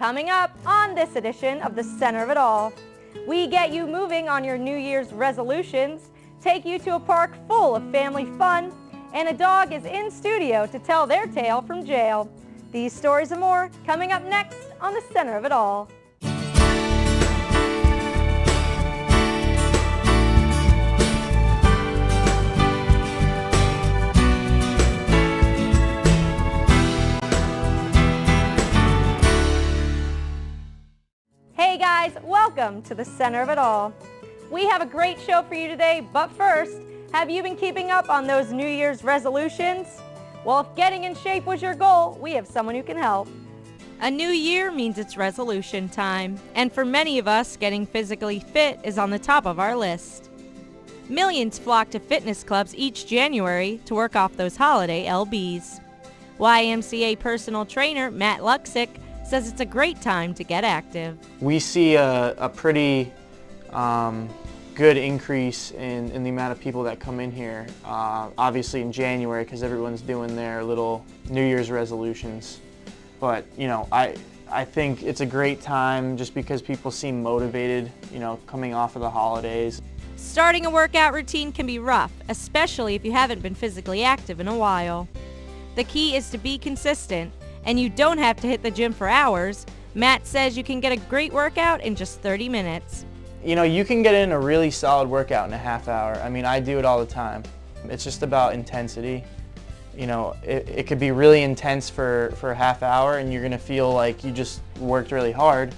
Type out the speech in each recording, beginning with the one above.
Coming up on this edition of the Center of It All, we get you moving on your New Year's resolutions, take you to a park full of family fun, and a dog is in studio to tell their tale from jail. These stories and more coming up next on the Center of It All. Hey guys, welcome to the Center of It All. We have a great show for you today, but first, have you been keeping up on those New Year's resolutions? Well, if getting in shape was your goal, we have someone who can help. A new year means it's resolution time, and for many of us, getting physically fit is on the top of our list. Millions flock to fitness clubs each January to work off those holiday LBs. YMCA personal trainer Matt Luxick says it's a great time to get active. We see a pretty good increase in the amount of people that come in here, obviously in January because everyone's doing their little New Year's resolutions. But you know, I think it's a great time just because people seem motivated, you know, coming off of the holidays. Starting a workout routine can be rough, especially if you haven't been physically active in a while. The key is to be consistent, and you don't have to hit the gym for hours. Matt says you can get a great workout in just 30 minutes. You know, you can get in a really solid workout in a half hour. I mean, I do it all the time. It's just about intensity. You know, it could be really intense for a half hour and you're gonna feel like you just worked really hard.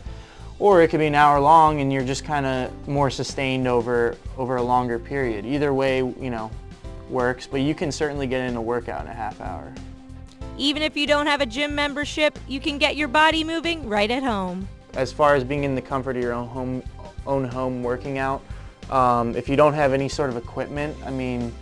Or it could be an hour long and you're just kind of more sustained over a longer period. Either way, you know, works, but you can certainly get in a workout in a half hour. Even if you don't have a gym membership, you can get your body moving right at home. As far as being in the comfort of your own home working out, if you don't have any sort of equipment, I mean,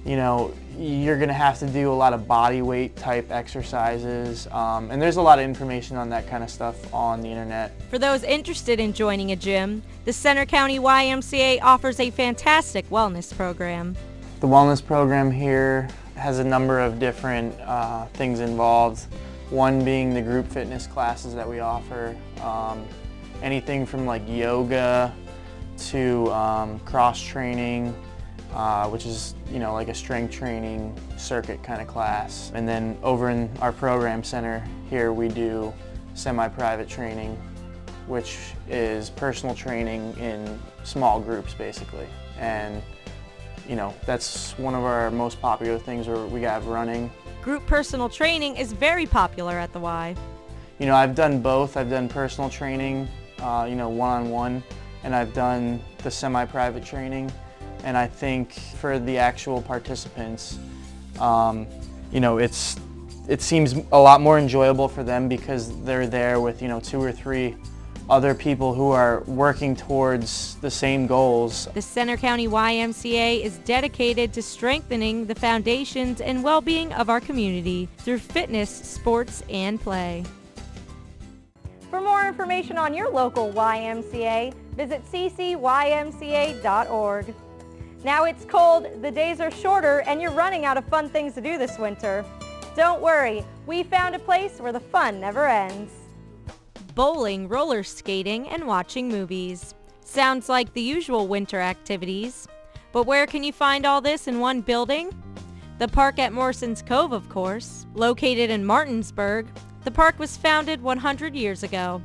you know, you're going to have to do a lot of body weight type exercises, and there's a lot of information on that kind of stuff on the internet. For those interested in joining a gym, the Center County YMCA offers a fantastic wellness program. The wellness program here has a number of different things involved. One being the group fitness classes that we offer. Anything from like yoga to cross training, which is, you know, like a strength training circuit kind of class. And then over in our program center here we do semi-private training, which is personal training in small groups basically. And you know, that's one of our most popular things where we have running. Group personal training is very popular at the Y. You know, I've done both. I've done personal training, you know, one-on-one, and I've done the semi-private training. And I think for the actual participants, you know, it seems a lot more enjoyable for them because they're there with, you know, 2 or 3 other people who are working towards the same goals. The Center County YMCA is dedicated to strengthening the foundations and well-being of our community through fitness, sports, and play. For more information on your local YMCA, visit ccymca.org. Now it's cold, the days are shorter, and you're running out of fun things to do this winter. Don't worry, we found a place where the fun never ends. Bowling, roller skating, and watching movies. Sounds like the usual winter activities. But where can you find all this in one building? The park at Morson's Cove, of course. Located in Martinsburg, the park was founded 100 years ago.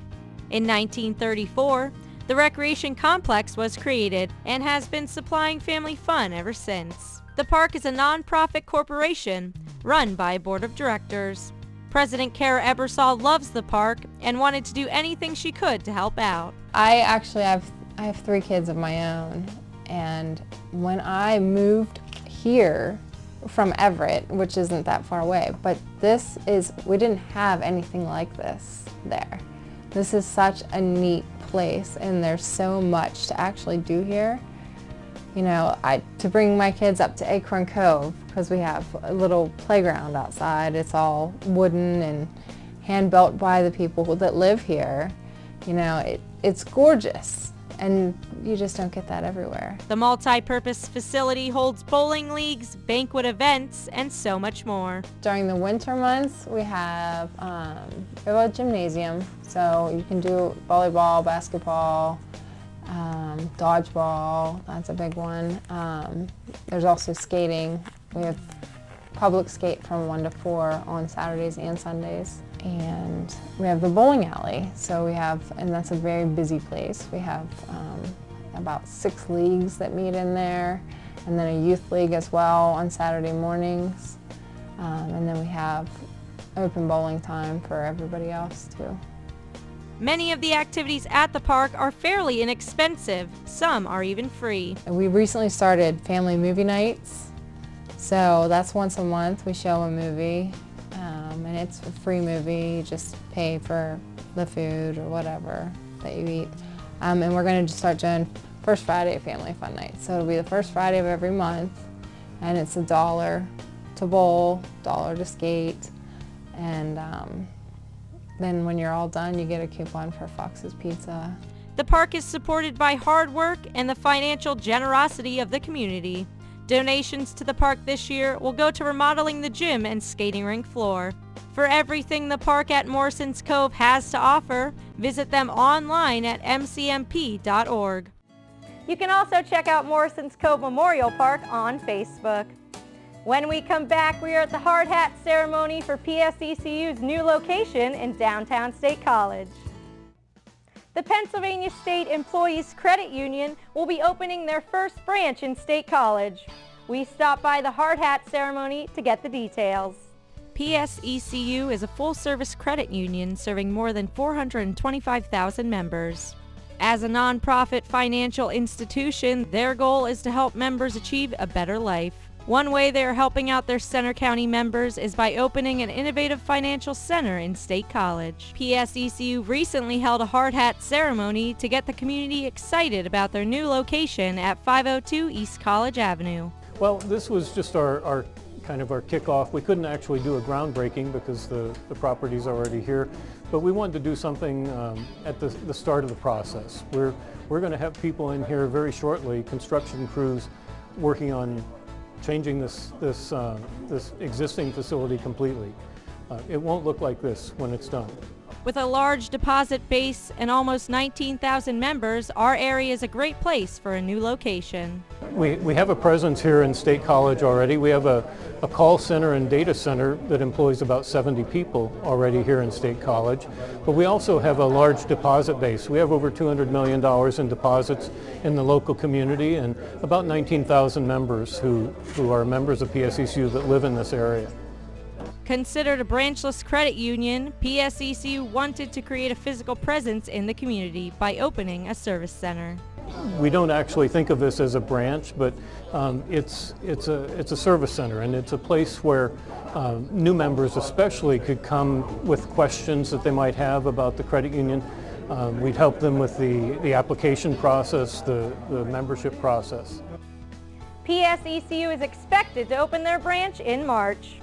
In 1934, the recreation complex was created and has been supplying family fun ever since. The park is a non-profit corporation run by a board of directors. President Kara Ebersol loves the park and wanted to do anything she could to help out. I have 3 kids of my own, and when I moved here from Everett, which isn't that far away, but we didn't have anything like this there. This is such a neat place, and there's so much to actually do here. You know, to bring my kids up to Acorn Cove, because we have a little playground outside. It's all wooden and hand-built by the people that live here. You know, it's gorgeous. and you just don't get that everywhere. The multi-purpose facility holds bowling leagues, banquet events, and so much more. During the winter months, we have a gymnasium, so you can do volleyball, basketball, dodgeball, that's a big one. There's also skating. We have public skate from 1 to 4 on Saturdays and Sundays. And we have the bowling alley, and that's a very busy place. We have about 6 leagues that meet in there, and then a youth league as well on Saturday mornings. And then we have open bowling time for everybody else too. Many of the activities at the park are fairly inexpensive. Some are even free. We recently started family movie nights, so that's once a month. We show a movie, and it's a free movie. You just pay for the food or whatever that you eat. And we're going to start doing First Friday Family Fun Night. So it'll be the first Friday of every month, and it's $1 to bowl, $1 to skate, and then when you're all done, you get a coupon for Fox's Pizza. The park is supported by hard work and the financial generosity of the community. Donations to the park this year will go to remodeling the gym and skating rink floor. For everything the park at Morrison's Cove has to offer, visit them online at mcmp.org. You can also check out Morrison's Cove Memorial Park on Facebook. When we come back, we are at the hard hat ceremony for PSECU's new location in downtown State College. The Pennsylvania State Employees Credit Union will be opening their first branch in State College. We stopped by the hard hat ceremony to get the details. PSECU is a full-service credit union serving more than 425,000 members. As a nonprofit financial institution, their goal is to help members achieve a better life. One way they are helping out their Center County members is by opening an innovative financial center in State College. PSECU recently held a hard hat ceremony to get the community excited about their new location at 502 East College Avenue. Well, this was just our kind of our kickoff. We couldn't actually do a groundbreaking because the property's already here, but we wanted to do something at the start of the process. We're going to have people in here very shortly, construction crews, working on changing this existing facility completely. It won't look like this when it's done. With a large deposit base and almost 19,000 members, our area is a great place for a new location. We have a presence here in State College already. We have a call center and data center that employs about 70 people already here in State College. But we also have a large deposit base. We have over $200 million in deposits in the local community and about 19,000 members who are members of PSECU that live in this area. Considered a branchless credit union, PSECU wanted to create a physical presence in the community by opening a service center. We don't actually think of this as a branch, but it's a service center, and it's a place where new members especially could come with questions that they might have about the credit union. We'd help them with the application process, the membership process. PSECU is expected to open their branch in March.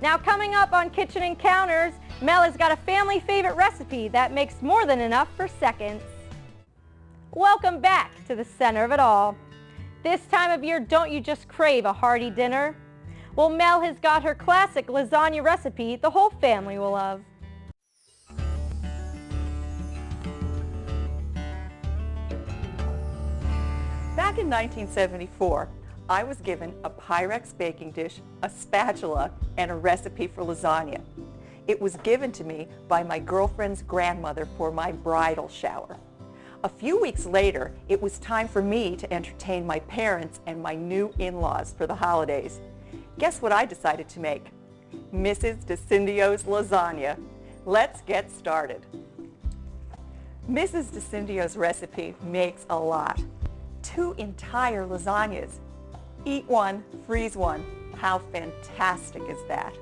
Now coming up on Kitchen Encounters, Mel has got a family favorite recipe that makes more than enough for seconds. Welcome back to the center of it all. This time of year, don't you just crave a hearty dinner? Well, Mel has got her classic lasagna recipe the whole family will love. Back in 1974, I was given a Pyrex baking dish, a spatula, and a recipe for lasagna. It was given to me by my girlfriend's grandmother for my bridal shower. A few weeks later, it was time for me to entertain my parents and my new in-laws for the holidays. Guess what I decided to make? Mrs. DeCindio's lasagna. Let's get started. Mrs. DeCindio's recipe makes a lot. 2 entire lasagnas. Eat one, freeze one. How fantastic is that?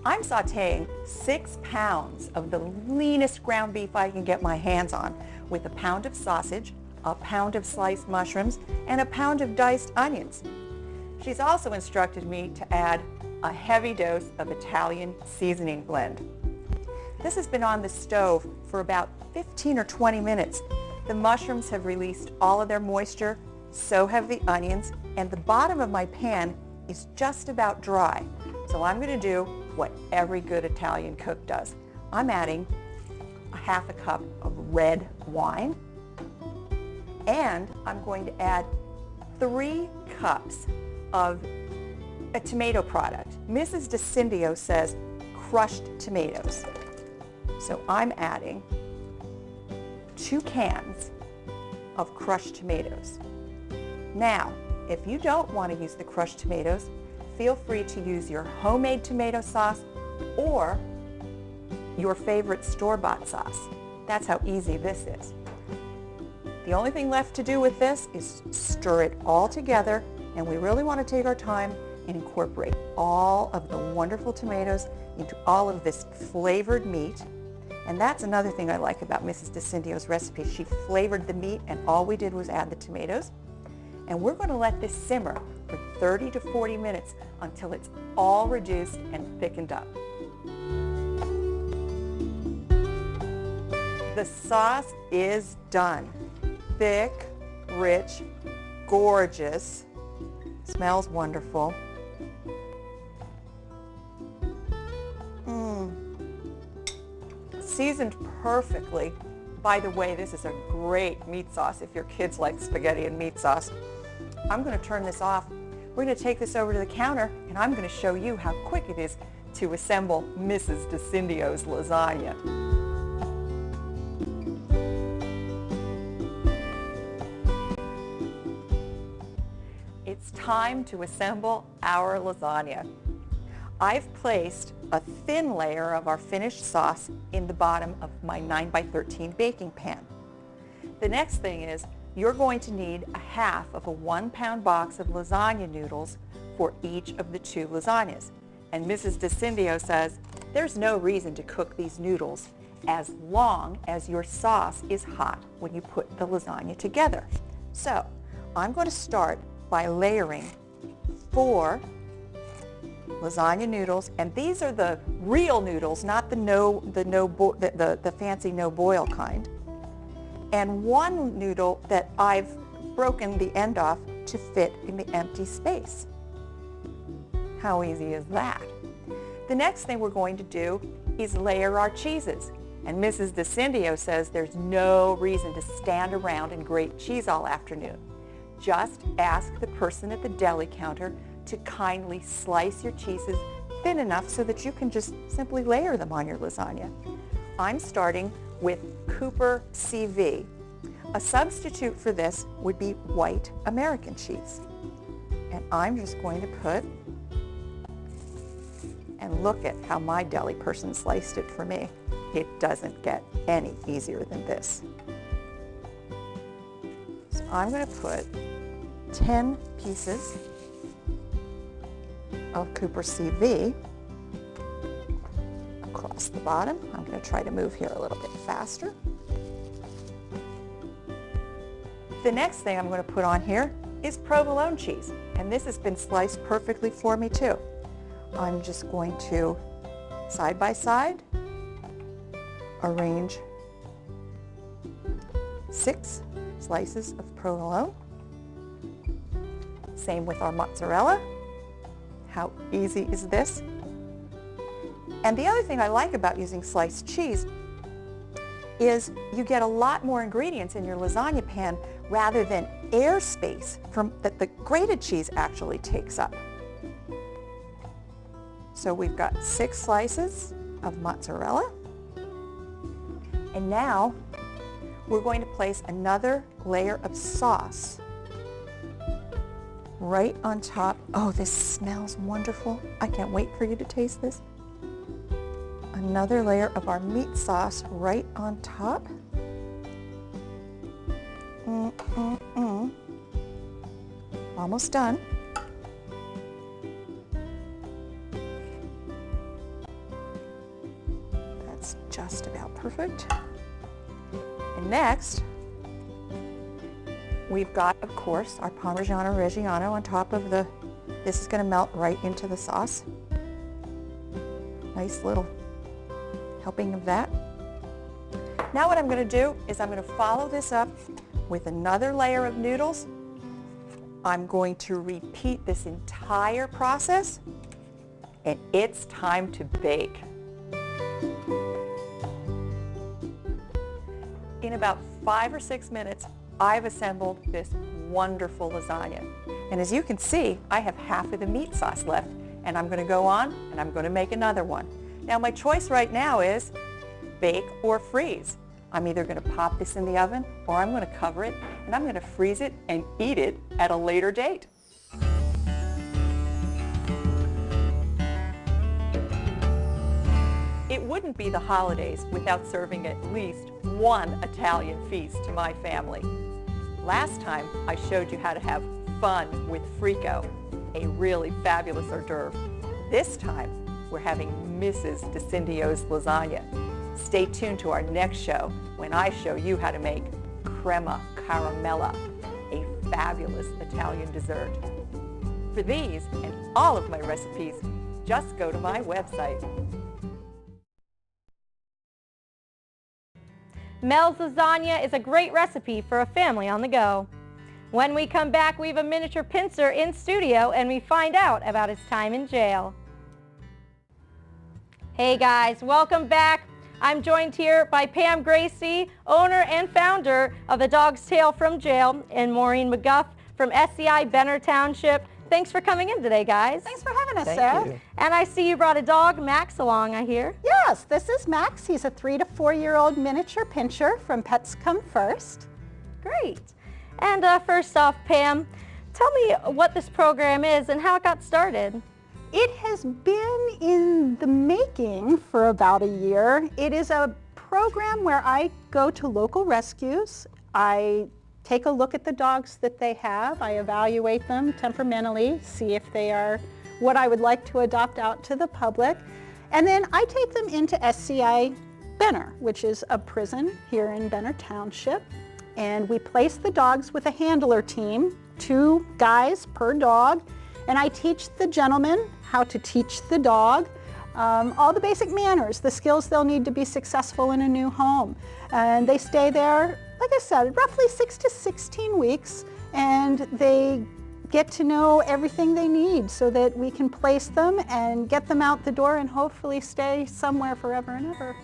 I'm sauteing 6 pounds of the leanest ground beef I can get my hands on with a pound of sausage, a pound of sliced mushrooms, and a pound of diced onions. She's also instructed me to add a heavy dose of Italian seasoning blend. This has been on the stove for about 15 or 20 minutes, The mushrooms have released all of their moisture, so have the onions, and the bottom of my pan is just about dry. So I'm going to do what every good Italian cook does. I'm adding a half a cup of red wine, and I'm going to add 3 cups of a tomato product. Mrs. DeCindio says crushed tomatoes. So I'm adding 2 cans of crushed tomatoes. Now, if you don't want to use the crushed tomatoes, feel free to use your homemade tomato sauce or your favorite store-bought sauce. That's how easy this is. The only thing left to do with this is stir it all together, and we really want to take our time and incorporate all of the wonderful tomatoes into all of this flavored meat. And that's another thing I like about Mrs. DeCindio's recipe. She flavored the meat, and all we did was add the tomatoes. And we're going to let this simmer for 30 to 40 minutes until it's all reduced and thickened up. The sauce is done. Thick, rich, gorgeous, smells wonderful. Seasoned perfectly. By the way, this is a great meat sauce if your kids like spaghetti and meat sauce. I'm going to turn this off. We're going to take this over to the counter, and I'm going to show you how quick it is to assemble Mrs. DeCindio's lasagna. It's time to assemble our lasagna. I've placed a thin layer of our finished sauce in the bottom of my 9x13 baking pan. The next thing is you're going to need a half of a 1-pound box of lasagna noodles for each of the 2 lasagnas. And Mrs. DeCindio says there's no reason to cook these noodles as long as your sauce is hot when you put the lasagna together. So I'm going to start by layering 4 lasagna noodles, and these are the real noodles, not the fancy no boil kind, and 1 noodle that I've broken the end off to fit in the empty space. How easy is that? The next thing we're going to do is layer our cheeses, and Mrs. DeCindio says there's no reason to stand around and grate cheese all afternoon. Just ask the person at the deli counter to kindly slice your cheeses thin enough so that you can just simply layer them on your lasagna. I'm starting with Cooper CV. A substitute for this would be white American cheese. And I'm just going to put, and look at how my deli person sliced it for me. It doesn't get any easier than this. So I'm going to put 10 pieces of Cooper CV across the bottom. I'm going to try to move here a little bit faster. The next thing I'm going to put on here is provolone cheese, and this has been sliced perfectly for me too. I'm just going to, side by side, arrange 6 slices of provolone. Same with our mozzarella. How easy is this? And the other thing I like about using sliced cheese is you get a lot more ingredients in your lasagna pan rather than airspace that the grated cheese actually takes up. So we've got 6 slices of mozzarella. And now we're going to place another layer of sauce right on top. Oh, this smells wonderful. I can't wait for you to taste this. Another layer of our meat sauce right on top. Almost done. That's just about perfect. And next, we've got, of course, our Parmigiano Reggiano on top of this is going to melt right into the sauce. Nice little helping of that. Now what I'm going to do is I'm going to follow this up with another layer of noodles. I'm going to repeat this entire process, and it's time to bake. In about 5 or 6 minutes, I've assembled this wonderful lasagna. And as you can see, I have half of the meat sauce left, and I'm going to go on and I'm going to make another one. Now my choice right now is bake or freeze. I'm either going to pop this in the oven or I'm going to cover it and I'm going to freeze it and eat it at a later date. It wouldn't be the holidays without serving at least one Italian feast to my family. Last time I showed you how to have fun with frico, a really fabulous hors d'oeuvre. This time we're having Mrs. DeCindio's lasagna. Stay tuned to our next show when I show you how to make crema caramella, a fabulous Italian dessert. For these and all of my recipes, just go to my website. Mel's lasagna is a great recipe for a family on the go. When we come back, we have a miniature pincer in studio and we find out about his time in jail. Hey guys, welcome back. I'm joined here by Pam Gracie, owner and founder of The Dog's Tale from Jail, and Maureen McGuff from SCI Benner Township. Thanks for coming in today, guys. Thanks for having us, Thank Sarah. you. And I see you brought a dog, Max, along, I hear. Yes, this is Max. He's a 3 to 4-year-old miniature pinscher from Pets Come First. Great. And first off, Pam, tell me what this program is and how it got started. It has been in the making for about a year. It is a program where I go to local rescues. I take a look at the dogs that they have. I evaluate them temperamentally, see if they are what I would like to adopt out to the public. And then I take them into SCI Benner, which is a prison here in Benner Township. And we place the dogs with a handler team, 2 guys per dog. And I teach the gentleman how to teach the dog all the basic manners, the skills they'll need to be successful in a new home. And they stay there, like I said, roughly 6 to 16 weeks, and they get to know everything they need so that we can place them and get them out the door and hopefully stay somewhere forever and ever.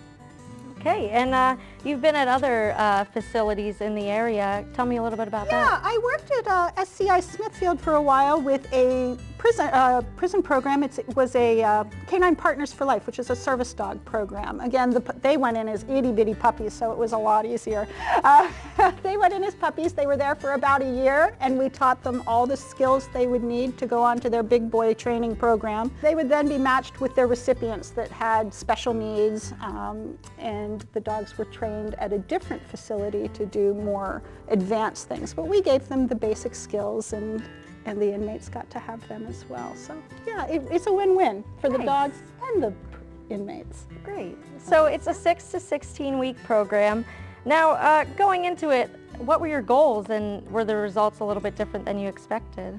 Okay, and you've been at other facilities in the area. Tell me a little bit about Yeah, that. I worked at SCI Smithfield for a while with a prison program. It was a Canine Partners for Life, which is a service dog program. Again, they went in as itty-bitty puppies, so it was a lot easier. They went in as puppies. They were there for about a year, and we taught them all the skills they would need to go on to their big boy training program. They would then be matched with their recipients that had special needs, and the dogs were trained at a different facility to do more advanced things. But we gave them the basic skills, and the inmates got to have them as well. So yeah, it's a win-win for the Nice. dogs and the inmates. Great. So it's a 6 to 16 week program. Now, going into it, what were your goals, and were the results a little bit different than you expected?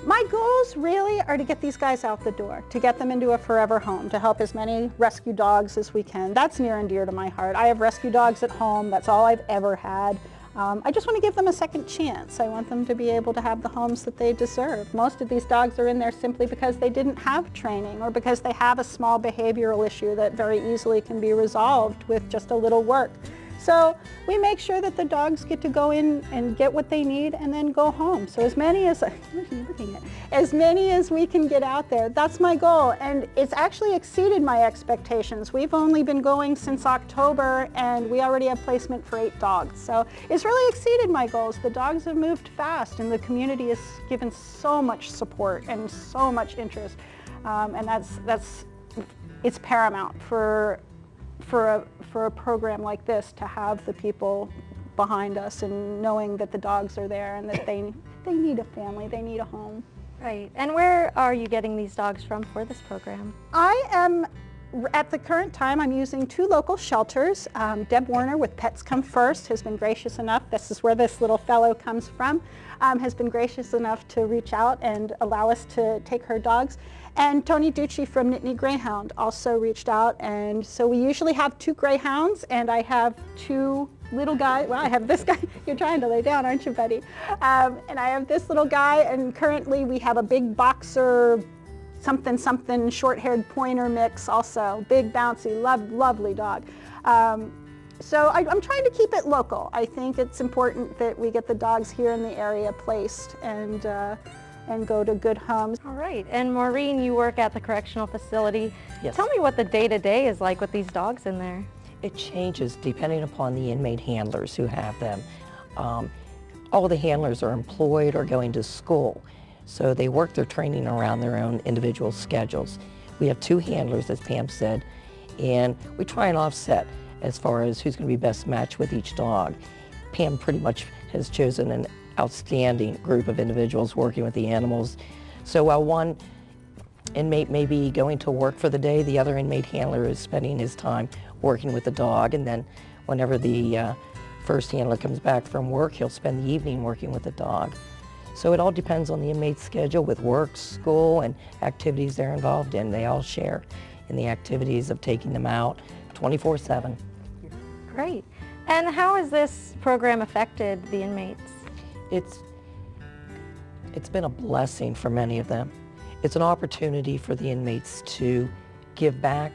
My goals really are to get these guys out the door, to get them into a forever home, to help as many rescue dogs as we can. That's near and dear to my heart. I have rescue dogs at home. That's all I've ever had. I just want to give them a second chance. I want them to be able to have the homes that they deserve. Most of these dogs are in there simply because they didn't have training or because they have a small behavioral issue that very easily can be resolved with just a little work. So we make sure that the dogs get to go in and get what they need and then go home. So as many as we can get out there, that's my goal. And it's actually exceeded my expectations. We've only been going since October and we already have placement for 8 dogs. So it's really exceeded my goals. The dogs have moved fast and the community has given so much support and so much interest. And it's paramount for a program like this to have the people behind us and knowing that the dogs are there and that they need a family, they need a home. Right. And where are you getting these dogs from for this program? I am At the current time, I'm using 2 local shelters. Deb Warner with Pets Come First has been gracious enough, this is where this little fellow comes from, has been gracious enough to reach out and allow us to take her dogs. And Tony Ducci from Nittany Greyhound also reached out, and so we usually have 2 greyhounds, and I have 2 little guys. Well, I have this guy. You're trying to lay down, aren't you, buddy? And I have this little guy, and currently we have a big boxer something short-haired pointer mix also. Big, bouncy, lovely dog. So I'm trying to keep it local. I think it's important that we get the dogs here in the area placed and go to good homes. All right, and Maureen, you work at the correctional facility. Yes. Tell me what the day-to-day is like with these dogs in there. It changes depending upon the inmate handlers who have them. All the handlers are employed or going to school, so they work their training around their own individual schedules. We have 2 handlers, as Pam said, and we try and offset as far as who's going to be best matched with each dog. Pam pretty much has chosen an outstanding group of individuals working with the animals. So while one inmate may be going to work for the day, the other inmate handler is spending his time working with the dog, and then whenever the first handler comes back from work, he'll spend the evening working with the dog. So it all depends on the inmate's schedule with work, school, and activities they're involved in. They all share in the activities of taking them out 24/7. Great. And how has this program affected the inmates? It's been a blessing for many of them. It's an opportunity for the inmates to give back.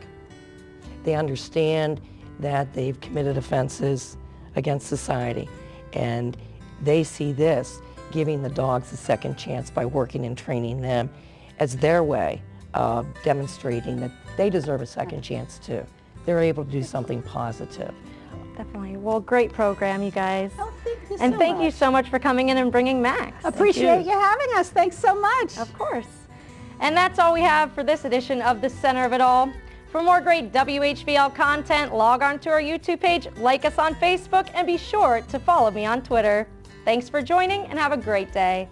They understand that they've committed offenses against society, and they see this giving the dogs a second chance by working and training them as their way of demonstrating that they deserve a second chance too. They're able to do something positive. Definitely. Well, great program, you guys. Oh, thank you And so thank you much. so much for coming in and bringing Max. Appreciate you having us. Thanks so much. Of course. And that's all we have for this edition of The Center of It All. For more great WHVL content, log on to our YouTube page, like us on Facebook, and be sure to follow me on Twitter. Thanks for joining and have a great day.